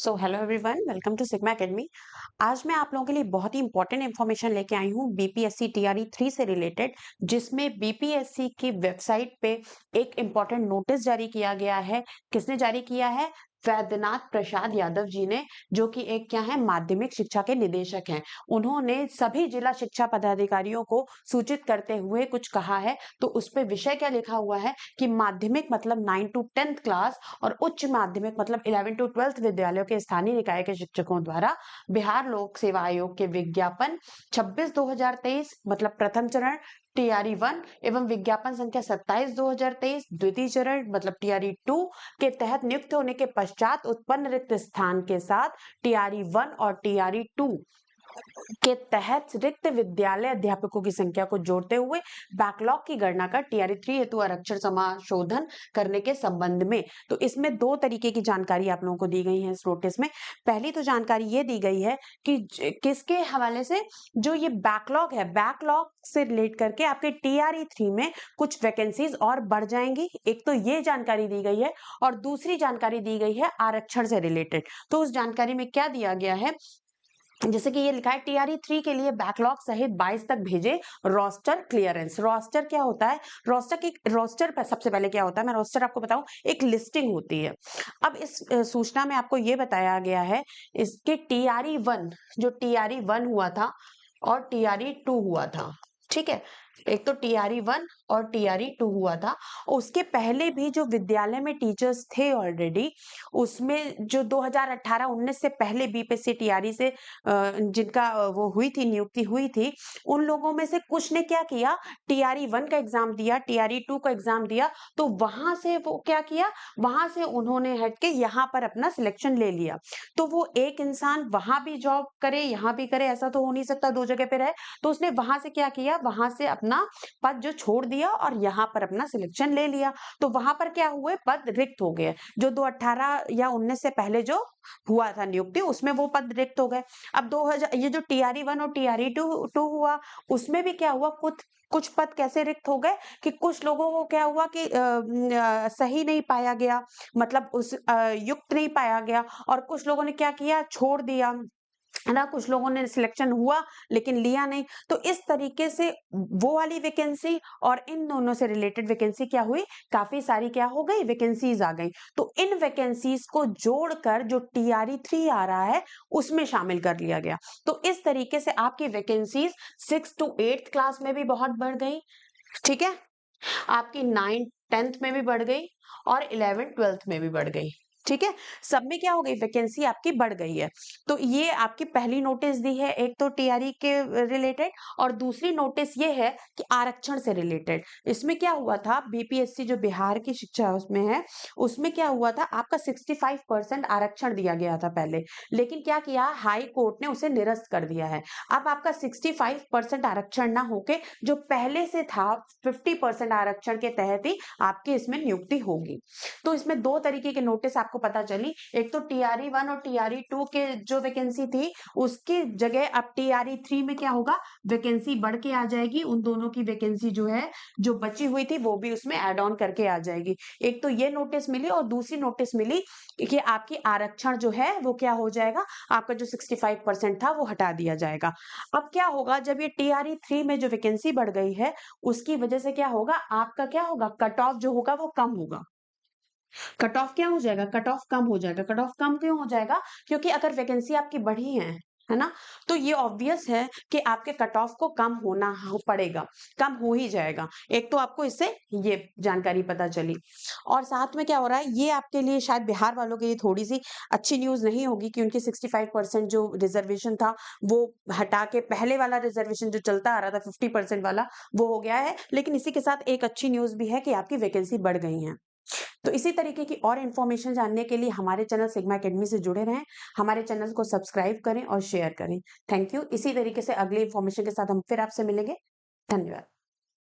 So hello everyone, welcome to Sigma Academy. आज मैं आप लोगों के लिए बहुत ही इंपॉर्टेंट इन्फॉर्मेशन लेके आई हूँ बीपीएससी टीआरई 3 से रिलेटेड, जिसमें बीपीएससी की वेबसाइट पे एक इंपॉर्टेंट नोटिस जारी किया गया है। किसने जारी किया है? वैद्यनाथ प्रसाद यादव जी ने, जो कि एक क्या है, माध्यमिक शिक्षा के निदेशक हैं। उन्होंने सभी जिला शिक्षा पदाधिकारियों को सूचित करते हुए कुछ कहा है। तो उस पे विषय क्या लिखा हुआ है कि माध्यमिक मतलब 9 टू 10th क्लास और उच्च माध्यमिक मतलब 11 टू 12th विद्यालयों के स्थानीय निकाय के शिक्षकों द्वारा बिहार लोक सेवा आयोग के विज्ञापन 26/2023 मतलब प्रथम चरण टीआरई 1 एवं विज्ञापन संख्या 27/2023 द्वितीय चरण मतलब टीआरई 2 के तहत नियुक्त होने के पश्चात उत्पन्न रिक्त स्थान के साथ टीआरई 1 और टीआरई 2 के तहत रिक्त विद्यालय अध्यापकों की संख्या को जोड़ते हुए बैकलॉग की गणना कर टीआरई 3 हेतु आरक्षण समाशोधन करने के संबंध में। तो इसमें दो तरीके की जानकारी आप लोगों को दी गई है इस नोटिस में। पहली तो जानकारी ये दी गई है कि किसके हवाले से, जो ये बैकलॉग है, बैकलॉग से रिलेट करके आपके टीआरई 3 में कुछ वैकेंसीज और बढ़ जाएंगी। एक तो ये जानकारी दी गई है और दूसरी जानकारी दी गई है आरक्षण से रिलेटेड। तो उस जानकारी में क्या दिया गया है, जैसे कि ये लिखा है टीआरई 3 के लिए बैकलॉग सहित 22 तक भेजे रोस्टर क्लियरेंस। रोस्टर क्या होता है? रोस्टर पर सबसे पहले क्या होता है, मैं रोस्टर आपको बताऊं, एक लिस्टिंग होती है। अब इस सूचना में आपको ये बताया गया है इसके टीआरई 1, जो टीआरई 1 हुआ था और टीआरई 2 हुआ था, ठीक है। एक तो टीआरई 1 और टीआरई 2 हुआ था। उसके पहले भी जो विद्यालय में टीचर्स थे ऑलरेडी, उसमें जो 2018-19 से पहले बीपीएससी टीआरई से जिनका वो हुई थी, नियुक्ति हुई थी, उन लोगों में से कुछ ने क्या किया, टीआरई 1 का एग्जाम दिया, टीआरई 2 का एग्जाम दिया। तो वहां से वो क्या किया, वहां से उन्होंने हट के यहाँ पर अपना सिलेक्शन ले लिया। तो वो एक इंसान वहां भी जॉब करे यहाँ भी करे, ऐसा तो हो नहीं सकता दो जगह पे रहे। तो उसने वहां से क्या किया, वहां से अपना पद जो छोड़ दिया और यहाँ पर अपना सिलेक्शन ले लिया। तो वहां पर क्या हुए, पद रिक्त हो गए। जो 2018 या 19 से पहले जो हुआ था नियुक्ति, उसमें वो पद रिक्त हो गए। अब 2000 ये जो टीआरई 1 और टीआरई 2 हुआ, उसमें भी क्या हुआ, कुछ कुछ पद कैसे रिक्त हो गए कि कुछ लोगों को क्या हुआ कि सही नहीं पाया गया, मतलब उस युक्त नहीं पाया गया, और कुछ लोगों ने क्या किया, छोड़ दिया, है ना। कुछ लोगों ने सिलेक्शन हुआ लेकिन लिया नहीं। तो इस तरीके से वो वाली वैकेंसी और इन दोनों से रिलेटेड वैकेंसी क्या हुई, काफी सारी क्या हो गई, वैकेंसीज आ गई। तो इन वैकेंसीज को जोड़कर जो टीआरई 3 आ रहा है उसमें शामिल कर लिया गया। तो इस तरीके से आपकी वैकेंसीज 6 टू 8th क्लास में भी बहुत बढ़ गई, ठीक है। आपकी 9th 10th में भी बढ़ गई और 11th 12th में भी बढ़ गई, ठीक है। सब में क्या हो गई, वैकेंसी आपकी बढ़ गई है। तो ये आपकी पहली नोटिस दी है, एक तो टीआरई के रिलेटेड, और दूसरी नोटिस ये है कि आरक्षण से रिलेटेड। इसमें क्या हुआ था, बीपीएससी जो बिहार की शिक्षा उसमें है, उसमें क्या हुआ था, आपका 65% आरक्षण दिया गया था पहले, लेकिन क्या किया, हाई कोर्ट ने उसे निरस्त कर दिया है। अब आपका 65% आरक्षण ना होके जो पहले से था 50% आरक्षण के तहत ही आपकी इसमें नियुक्ति होगी। तो इसमें दो तरीके के नोटिस आपको पता चली। एक तो टीआरई 1 और टीआरई 2 के जो वैकेंसी थी उसकी जगह अब टीआरई 3 में क्या होगा, वैकेंसी बढ़ के आ जाएगी। उन दोनों की वैकेंसी जो है, जो बची हुई थी, वो भी उसमें एड ऑन करके आ जाएगी। एक तो ये नोटिस मिली और दूसरी नोटिस मिली कि आपकी आरक्षण जो है वो क्या हो जाएगा, आपका जो 65% था वो हटा दिया जाएगा। अब क्या होगा, जब ये टीआरई 3 में जो वैकेंसी बढ़ गई है उसकी वजह से क्या होगा, आपका क्या होगा, कट ऑफ जो होगा वो कम होगा। कट ऑफ क्या हो जाएगा, कट ऑफ कम हो जाएगा। कट ऑफ कम क्यों हो जाएगा, क्योंकि अगर वैकेंसी आपकी बढ़ी है ना, तो ये ऑब्वियस है कि आपके कट ऑफ को कम होना पड़ेगा, कम हो ही जाएगा। एक तो आपको इससे ये जानकारी पता चली, और साथ में क्या हो रहा है, ये आपके लिए शायद बिहार वालों के लिए थोड़ी सी अच्छी न्यूज नहीं होगी कि उनकी 65% जो रिजर्वेशन था वो हटा के पहले वाला रिजर्वेशन जो चलता आ रहा था 50% वाला, वो हो गया है। लेकिन इसी के साथ एक अच्छी न्यूज भी है कि आपकी वैकेंसी बढ़ गई है। तो इसी तरीके की और इन्फॉर्मेशन जानने के लिए हमारे चैनल सिग्मा एकेडमी से जुड़े रहें, हमारे चैनल को सब्सक्राइब करें और शेयर करें। Thank you. इसी तरीके से अगली इन्फॉर्मेशन के साथ हम फिर आपसे मिलेंगे। धन्यवाद।